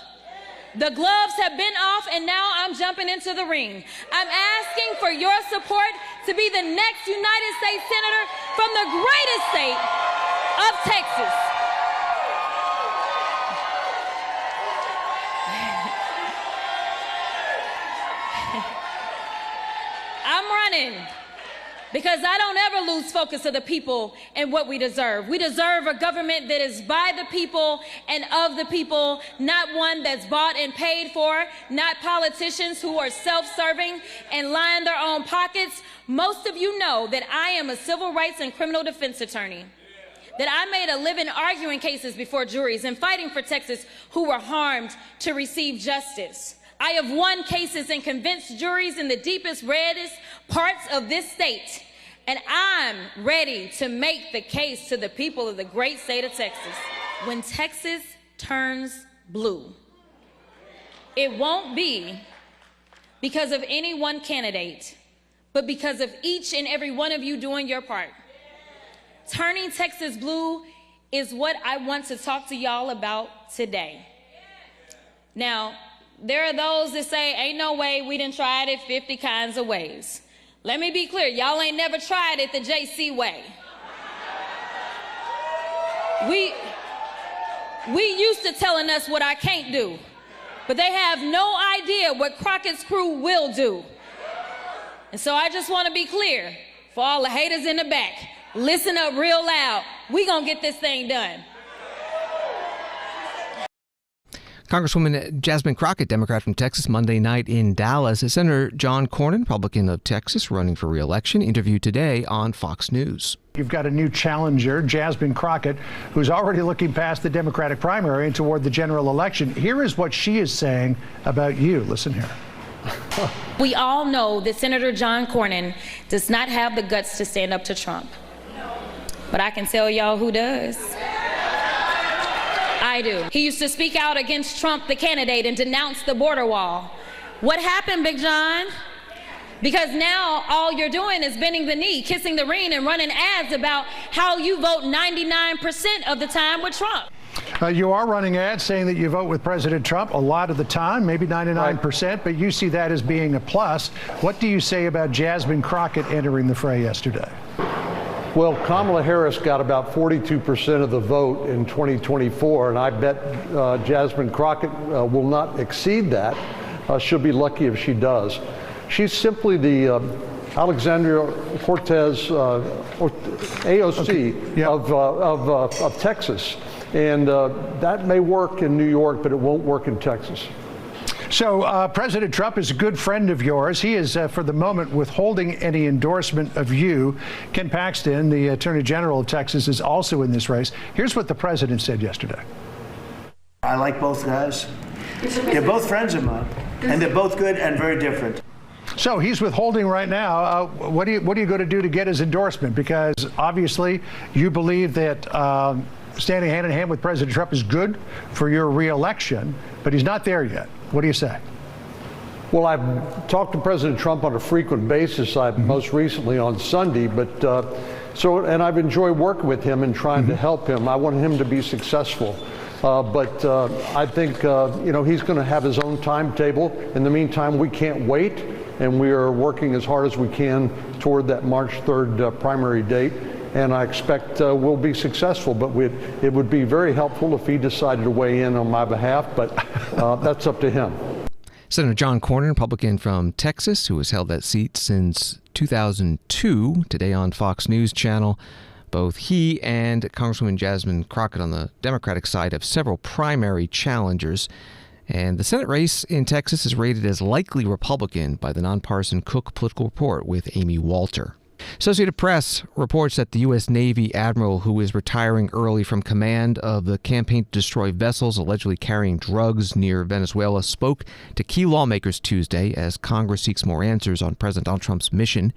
The gloves have been off, and now I'm jumping into the ring. I'm asking for your support to be the next United States Senator from the greatest state of Texas. running because I don't ever lose focus of the people and what we deserve. We deserve a government that is by the people and of the people, not one that's bought and paid for, not politicians who are self-serving and line their own pockets. Most of you know that I am a civil rights and criminal defense attorney, that I made a living arguing cases before juries and fighting for Texas who were harmed to receive justice. I have won cases and convinced juries in the deepest, reddest parts of this state. And I'm ready to make the case to the people of the great state of Texas. When Texas turns blue, it won't be because of any one candidate, but because of each and every one of you doing your part. Turning Texas blue is what I want to talk to y'all about today. Now, there are those that say, ain't no way, we done tried it 50 kinds of ways. Let me be clear, y'all ain't never tried it the JC way. We used to telling us what I can't do, but they have no idea what Crockett's crew will do. And so I just want to be clear, for all the haters in the back, listen up real loud. We gonna get this thing done. Congresswoman Jasmine Crockett, Democrat from Texas, Monday night in Dallas. Senator John Cornyn, Republican of Texas, running for re-election, interviewed today on Fox News. You've got a new challenger, Jasmine Crockett, who's already looking past the Democratic primary and toward the general election. Here is what she is saying about you. Listen here. We all know that Senator John Cornyn does not have the guts to stand up to Trump. But I can tell y'all who does. I do. He used to speak out against Trump, the candidate, and denounce the border wall. What happened, Big John? Because now all you're doing is bending the knee, kissing the ring, and running ads about how you vote 99% of the time with Trump. You are running ads saying that you vote with President Trump a lot of the time, maybe 99%, but you see that as being a plus. What do you say about Jasmine Crockett entering the fray yesterday? Well, Kamala Harris got about 42% of the vote in 2024, and I bet Jasmine Crockett will not exceed that. She'll be lucky if she does. She's simply the Alexandria Cortez AOC of Texas, and that may work in New York, but it won't work in Texas. So President Trump is a good friend of yours. He is, for the moment, withholding any endorsement of you. Ken Paxton, the Attorney General of Texas, is also in this race. Here's what the president said yesterday. I like both guys. They're both friends of mine, and they're both good and very different. So he's withholding right now. What are you going to do to get his endorsement? Because obviously you believe that standing hand in hand with President Trump is good for your re-election, but he's not there yet. What do you say? Well, I've talked to President Trump on a frequent basis, most recently on Sunday, and I've enjoyed working with him and trying to help him. I want him to be successful. But I think, he's going to have his own timetable. In the meantime, we can't wait, and we are working as hard as we can toward that March 3rd primary date. And I expect we'll be successful, but it would be very helpful if he decided to weigh in on my behalf, but that's up to him. Senator John Cornyn, Republican from Texas, who has held that seat since 2002, today on Fox News Channel. Both he and Congresswoman Jasmine Crockett on the Democratic side have several primary challengers. And the Senate race in Texas is rated as likely Republican by the nonpartisan Cook Political Report with Amy Walter. Associated Press reports that the U.S. Navy admiral who is retiring early from command of the campaign to destroy vessels allegedly carrying drugs near Venezuela spoke to key lawmakers Tuesday as Congress seeks more answers on President Donald Trump's mission,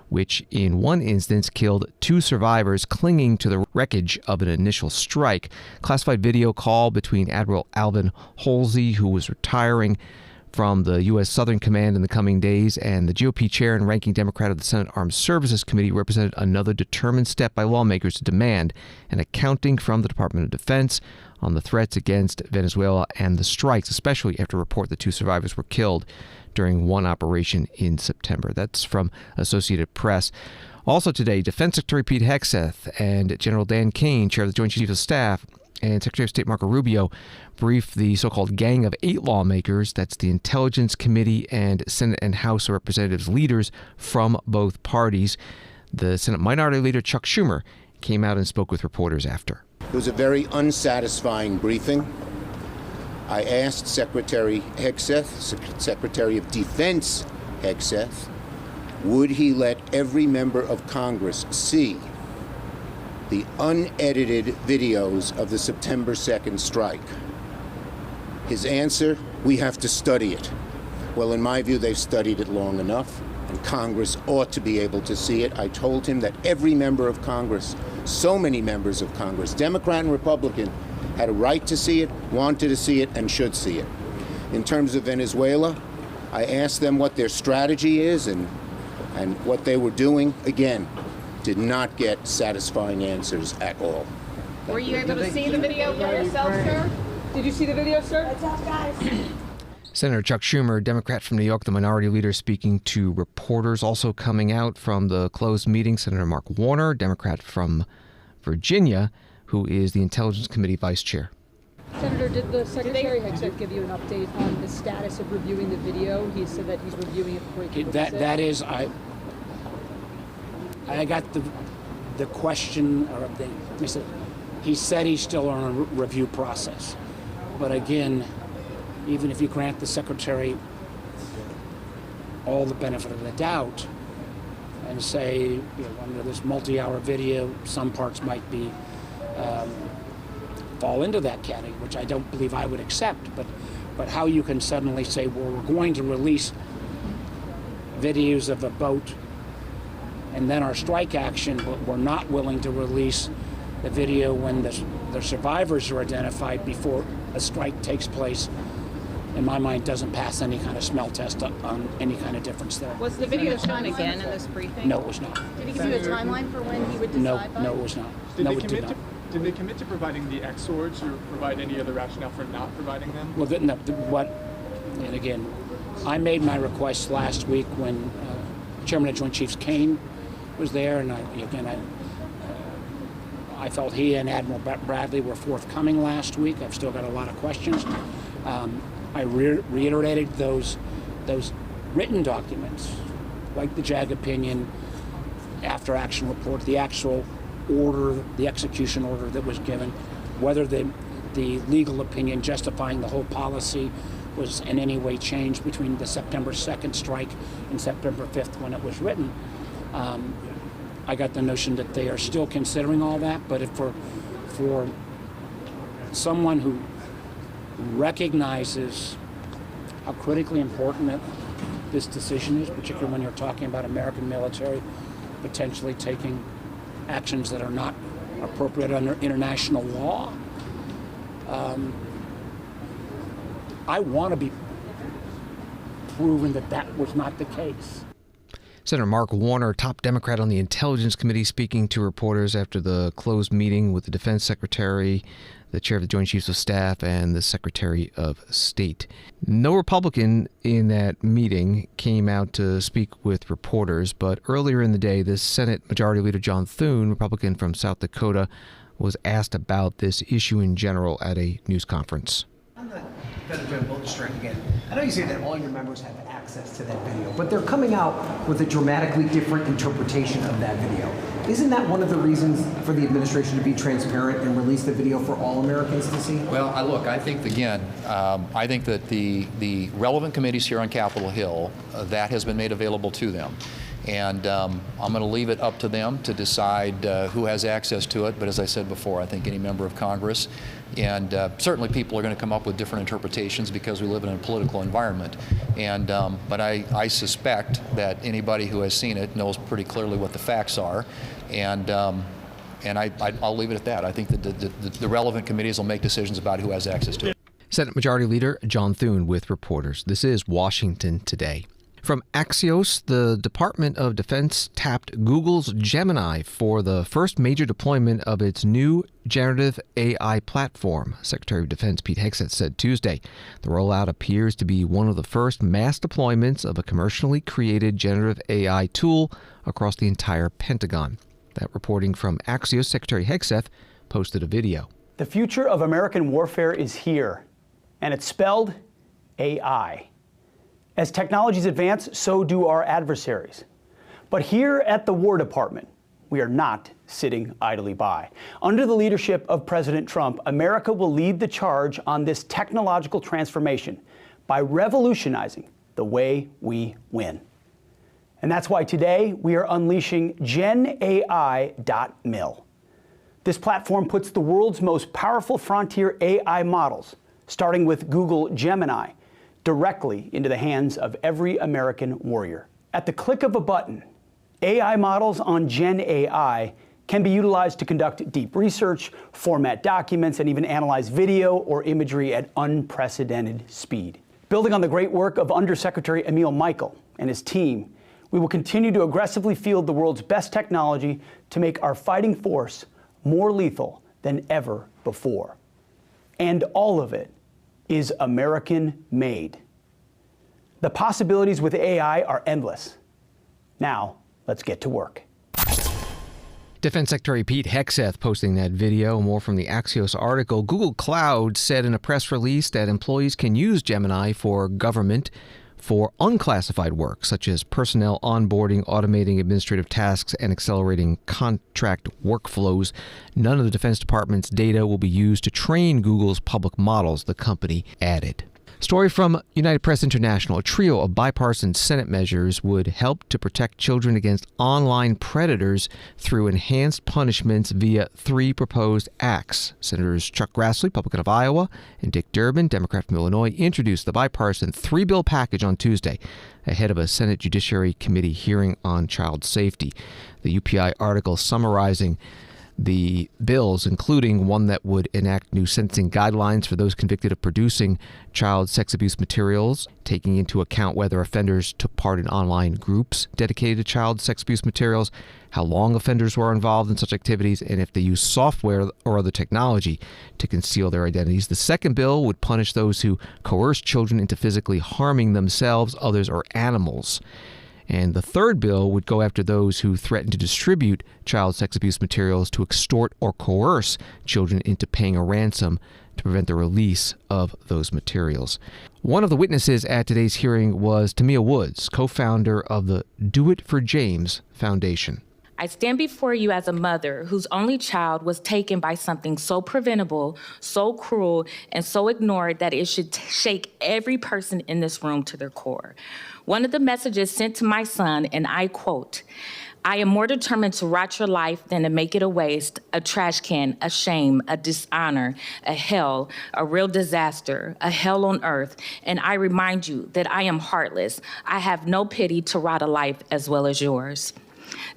which in one instance killed 2 survivors clinging to the wreckage of an initial strike. Classified video call between Admiral Alvin Halsey, who was retiring from the U.S. Southern Command in the coming days, and the GOP chair and ranking Democrat of the Senate Armed Services Committee represented another determined step by lawmakers to demand an accounting from the Department of Defense on the threats against Venezuela and the strikes, especially after a report that 2 survivors were killed during one operation in September. That's from Associated Press. Also today, Defense Secretary Pete Hegseth and General Dan Caine, chair of the Joint Chiefs of Staff, And Secretary of State Marco Rubio briefed the so-called Gang of 8 lawmakers, that's the Intelligence Committee and Senate and House of Representatives leaders from both parties. The Senate Minority Leader Chuck Schumer came out and spoke with reporters after. It was a very unsatisfying briefing. I asked Secretary Hegseth, Secretary of Defense Hegseth, would he let every member of Congress see the unedited videos of the September 2nd strike? His answer, we have to study it. Well, in my view, they've studied it long enough, and Congress ought to be able to see it. I told him that every member of Congress, so many members of Congress, Democrat and Republican, had a right to see it, wanted to see it, and should see it. In terms of Venezuela, I asked them what their strategy is and what they were doing. Again, did not get satisfying answers at all. Were you able to see the video for yourself, sir? Did you see the video, sir? What's up, guys? Senator Chuck Schumer, Democrat from New York, the minority leader, speaking to reporters. Also coming out from the closed meeting, Senator Mark Warner, Democrat from Virginia, who is the Intelligence Committee Vice Chair. Senator, did the Secretary Hegseth give you an update on the status of reviewing the video? He said that he's reviewing it before he can that is, I got the question, or he said he's still on a review process. But again, even if you grant the Secretary all the benefit of the doubt and say, under this multi-hour video, some parts might be fall into that category, which I don't believe I would accept. But how you can suddenly say, well, we're going to release videos of a boat and then our strike action, but we're not willing to release the video when the survivors are identified before a strike takes place, in my mind, doesn't pass any kind of smell test on any kind of difference there. Was the video shown again in this briefing? No, it was not. Did he give you a timeline for when he would decide? No, it was not. Did they commit to providing the X swords or provide any other rationale for not providing them? Well, and again, I made my request last week when Chairman of Joint Chiefs Caine was there, and I felt he and Admiral Bradley were forthcoming last week. I've still got a lot of questions. I reiterated those written documents, like the JAG opinion, after action report, the actual order, the execution order that was given, whether the legal opinion justifying the whole policy was in any way changed between the September 2nd strike and September 5th when it was written. I got the notion that they are still considering all that, but for someone who recognizes how critically important this decision is, particularly when you're talking about American military potentially taking actions that are not appropriate under international law, I want to be proven that was not the case. Senator Mark Warner, top Democrat on the Intelligence Committee, speaking to reporters after the closed meeting with the Defense Secretary, the Chair of the Joint Chiefs of Staff, and the Secretary of State. No Republican in that meeting came out to speak with reporters, but earlier in the day, the Senate Majority Leader John Thun, Republican from South Dakota, was asked about this issue in general at a news conference. On the federal voter strike again, I know you say that all your members have access to that video, but they're coming out with a dramatically different interpretation of that video. Isn't that one of the reasons for the administration to be transparent and release the video for all Americans to see? Well, I think, again, I think that the relevant committees here on Capitol Hill, that has been made available to them. And I'm going to leave it up to them to decide who has access to it. But as I said before, I think any member of Congress, and certainly people are going to come up with different interpretations because we live in a political environment. And but I suspect that anybody who has seen it knows pretty clearly what the facts are. And I'll leave it at that. I think that the relevant committees will make decisions about who has access to it. Senate Majority Leader John Thun with reporters. This is Washington Today. From Axios, the Department of Defense tapped Google's Gemini for the first major deployment of its new generative AI platform, Secretary of Defense Pete Hegseth said Tuesday. The rollout appears to be one of the first mass deployments of a commercially created generative AI tool across the entire Pentagon. That reporting from Axios, Secretary Hegseth posted a video. The future of American warfare is here, and it's spelled AI. As technologies advance, so do our adversaries. But here at the War Department, we are not sitting idly by. Under the leadership of President Trump, America will lead the charge on this technological transformation by revolutionizing the way we win. And that's why today we are unleashing GenAI.mil. This platform puts the world's most powerful frontier AI models, starting with Google Gemini, directly into the hands of every American warrior. At the click of a button, AI models on GenAI can be utilized to conduct deep research, format documents, and even analyze video or imagery at unprecedented speed. Building on the great work of Undersecretary Emil Michael and his team, we will continue to aggressively field the world's best technology to make our fighting force more lethal than ever before. And all of it is American-made. The possibilities with AI are endless. Now, let's get to work. Defense Secretary Pete Hegseth posting that video. More from the Axios article. Google Cloud said in a press release that employees can use Gemini for government for unclassified work, such as personnel onboarding, automating administrative tasks, and accelerating contract workflows. None of the Defense Department's data will be used to train Google's public models, the company added. Story from United Press International. A trio of bipartisan Senate measures would help to protect children against online predators through enhanced punishments via 3 proposed acts. Senators Chuck Grassley, Republican of Iowa, and Dick Durbin, Democrat from Illinois, introduced the bipartisan 3-bill package on Tuesday ahead of a Senate Judiciary Committee hearing on child safety. The UPI article summarizing the bills, including one that would enact new sentencing guidelines for those convicted of producing child sex abuse materials, taking into account whether offenders took part in online groups dedicated to child sex abuse materials, how long offenders were involved in such activities, and if they use software or other technology to conceal their identities. The second bill would punish those who coerce children into physically harming themselves, others, or animals. And the third bill would go after those who threaten to distribute child sex abuse materials to extort or coerce children into paying a ransom to prevent the release of those materials. One of the witnesses at today's hearing was Tamia Woods, co-founder of the Do It for James Foundation. I stand before you as a mother whose only child was taken by something so preventable, so cruel, and so ignored that it should shake every person in this room to their core. One of the messages sent to my son, and I quote, "I am more determined to rot your life than to make it a waste, a trash can, a shame, a dishonor, a hell, a real disaster, a hell on earth. And I remind you that I am heartless. I have no pity to rot a life as well as yours."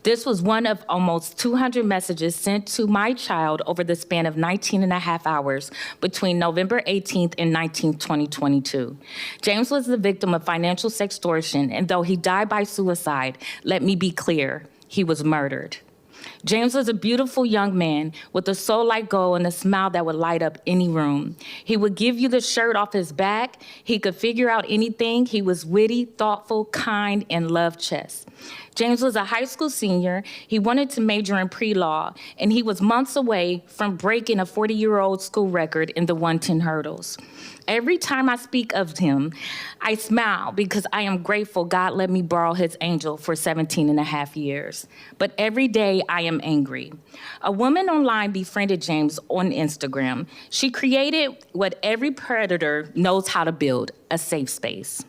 This was one of almost 200 messages sent to my child over the span of 19 and a half hours between November 18th and 19th, 2022. James was the victim of financial sextortion, and though he died by suicide, let me be clear, he was murdered. James was a beautiful young man with a soul like gold and a smile that would light up any room. He would give you the shirt off his back. He could figure out anything. He was witty, thoughtful, kind, and loved chess. James was a high school senior. He wanted to major in pre-law, and he was months away from breaking a 40-year-old school record in the 110 hurdles. Every time I speak of him, I smile because I am grateful God let me borrow his angel for 17 and a half years. But every day I am angry. A woman online befriended James on Instagram. She created what every predator knows how to build, a safe space.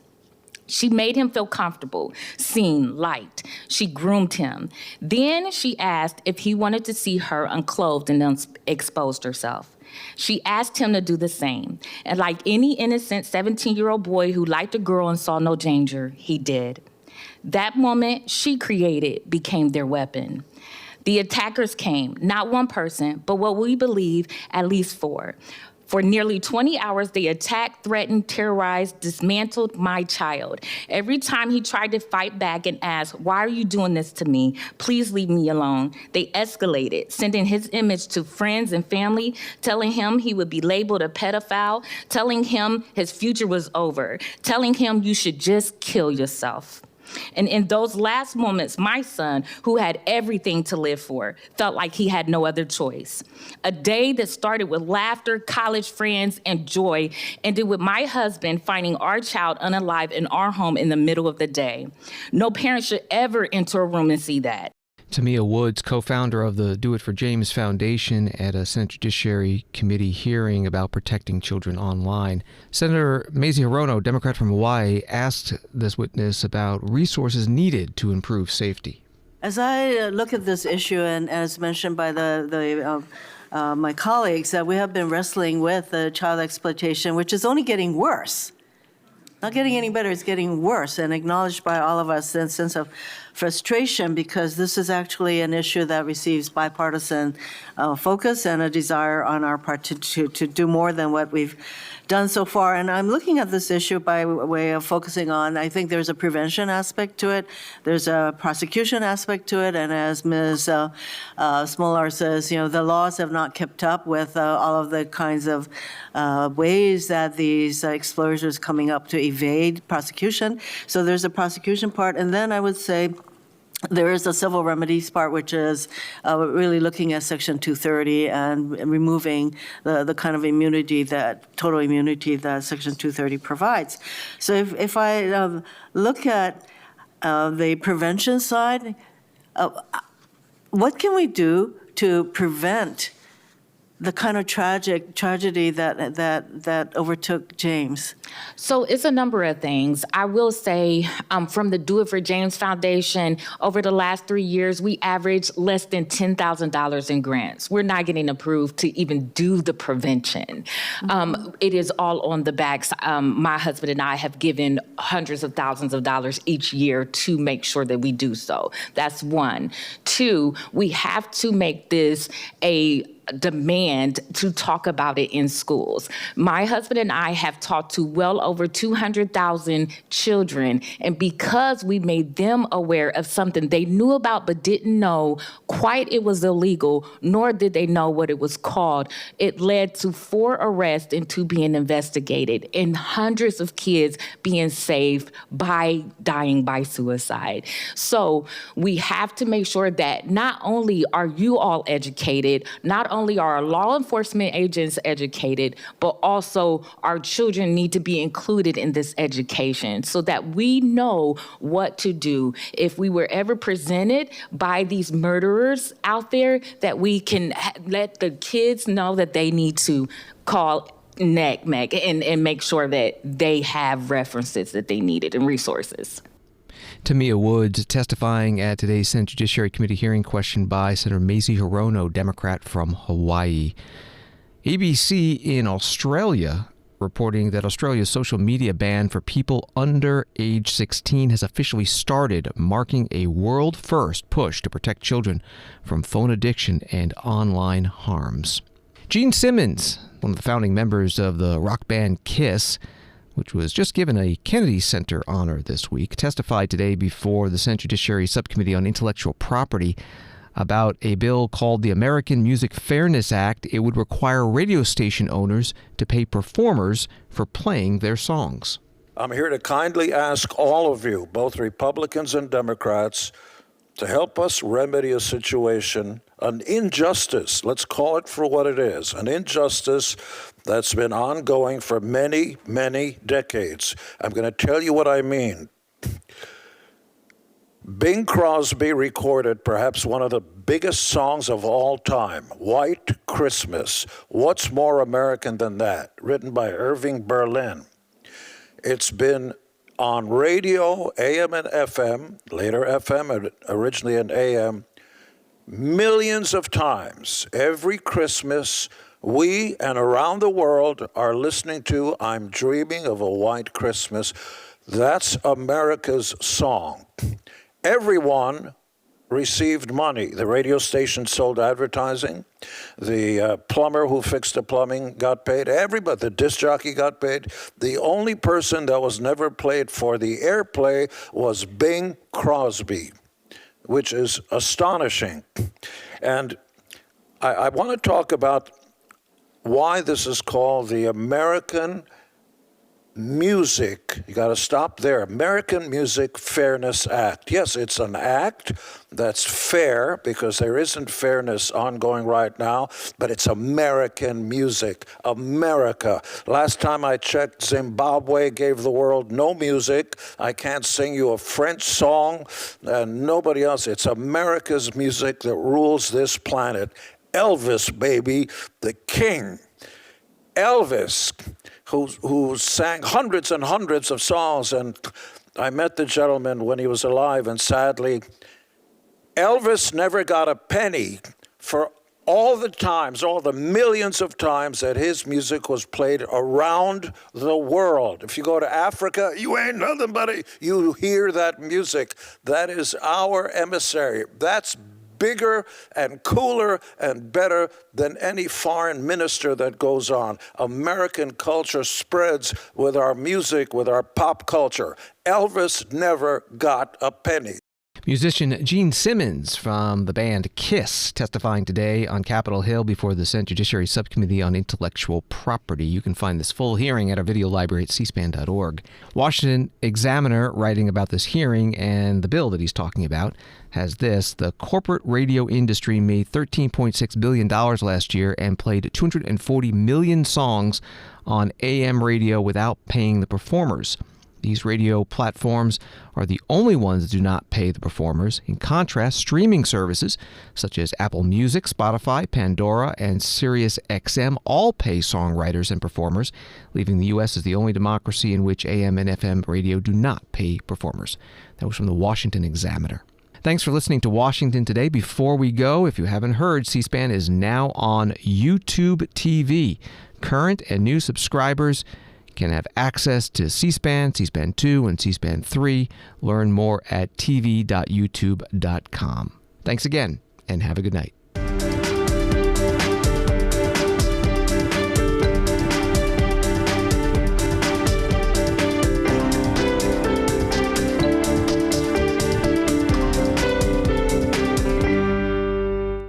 She made him feel comfortable, seen, liked. She groomed him. Then she asked if he wanted to see her unclothed and exposed herself. She asked him to do the same. And like any innocent 17-year-old boy who liked a girl and saw no danger, he did. That moment she created became their weapon. The attackers came, not one person, but what we believe, at least 4. For nearly 20 hours, they attacked, threatened, terrorized, dismantled my child. Every time he tried to fight back and ask, "Why are you doing this to me? Please leave me alone," they escalated, sending his image to friends and family, telling him he would be labeled a pedophile, telling him his future was over, telling him you should just kill yourself. And in those last moments, my son, who had everything to live for, felt like he had no other choice. A day that started with laughter, college friends, and joy ended with my husband finding our child unalive in our home in the middle of the day. No parent should ever enter a room and see that. Tamia Woods, co-founder of the Do It for James Foundation, at a Senate Judiciary Committee hearing about protecting children online. Senator Mazie Hirono, Democrat from Hawaii, asked this witness about resources needed to improve safety. As I look at this issue, and as mentioned by my colleagues, that we have been wrestling with child exploitation, which is only getting worse. Not getting any better, it's getting worse, and acknowledged by all of us in a sense of frustration, because this is actually an issue that receives bipartisan focus and a desire on our part to do more than what we've done so far. And I'm looking at this issue by way of focusing on, I think there's a prevention aspect to it, there's a prosecution aspect to it, and as Ms. Smolar says, the laws have not kept up with all of the kinds of ways that these exposures coming up to evade prosecution. So there's a prosecution part, and then I would say there is a civil remedies part, which is really looking at Section 230 and removing the kind of immunity, total immunity that Section 230 provides. So if I look at the prevention side, what can we do to prevent the kind of tragedy that overtook James? So it's a number of things. I will say from the Do It for James Foundation, over the last 3 years, we averaged less than $10,000 in grants. We're not getting approved to even do the prevention. It is all on the backs. My husband and I have given hundreds of thousands of dollars each year to make sure that we do so. That's one. Two, we have to make this a demand to talk about it in schools. My husband and I have talked to well over 200,000 children, and because we made them aware of something they knew about but didn't know quite it was illegal, nor did they know what it was called, it led to 4 arrests and 2 being investigated, and hundreds of kids being saved by dying by suicide. So we have to make sure that not only are you all educated, not only are our law enforcement agents educated, but also our children need to be included in this education so that we know what to do. If we were ever presented by these murderers out there, that we can let the kids know that they need to call NECMEC and make sure that they have references that they needed and resources. Tamia Woods testifying at today's Senate Judiciary Committee hearing, questioned by Senator Mazie Hirono, Democrat from Hawaii. ABC in Australia reporting that Australia's social media ban for people under age 16 has officially started, marking a world-first push to protect children from phone addiction and online harms. Gene Simmons, one of the founding members of the rock band Kiss, which was just given a Kennedy Center honor this week, testified today before the Senate Judiciary Subcommittee on Intellectual Property about a bill called the American Music Fairness Act. It would require radio station owners to pay performers for playing their songs. I'm here to kindly ask all of you, both Republicans and Democrats, to help us remedy a situation, an injustice, let's call it for what it is, an injustice that's been ongoing for many, many decades. I'm going to tell you what I mean. Bing Crosby recorded perhaps one of the biggest songs of all time, White Christmas. What's more American than that? Written by Irving Berlin. It's been on radio, AM and FM, later FM, and originally in AM, millions of times. Every Christmas, we and around the world are listening to I'm Dreaming of a White Christmas. That's America's song. Everyone received money. The radio station sold advertising. The plumber who fixed the plumbing got paid. Everybody, the disc jockey got paid. The only person that was never paid for the airplay was Bing Crosby, which is astonishing. And I want to talk about why this is called the American Music. You got to stop there. American Music Fairness Act. Yes, it's an act that's fair because there isn't fairness ongoing right now, but it's American music. America. Last time I checked, Zimbabwe gave the world no music. I can't sing you a French song and nobody else. It's America's music that rules this planet. Elvis, baby, the king. Elvis, who sang hundreds and hundreds of songs, and I met the gentleman when he was alive, and sadly, Elvis never got a penny for all the times, all the millions of times that his music was played around the world. If you go to Africa, you ain't nothing but you hear that music. That is our emissary. That's bigger and cooler and better than any foreign minister that goes on. American culture spreads with our music, with our pop culture. Elvis never got a penny. Musician Gene Simmons from the band Kiss testifying today on Capitol Hill before the Senate Judiciary Subcommittee on Intellectual Property. You can find this full hearing at our video library at cspan.org. Washington Examiner, writing about this hearing and the bill that he's talking about, has this: the corporate radio industry made $13.6 billion last year and played 240 million songs on AM radio without paying the performers. These radio platforms are the only ones that do not pay the performers. In contrast, streaming services such as Apple Music, Spotify, Pandora, and SiriusXM all pay songwriters and performers, leaving the U.S. as the only democracy in which AM and FM radio do not pay performers. That was from the Washington Examiner. Thanks for listening to Washington Today. Before we go, if you haven't heard, C-SPAN is now on YouTube TV. Current and new subscribers can have access to C-SPAN, C-SPAN 2, and C-SPAN 3. Learn more at tv.youtube.com. Thanks again, and have a good night.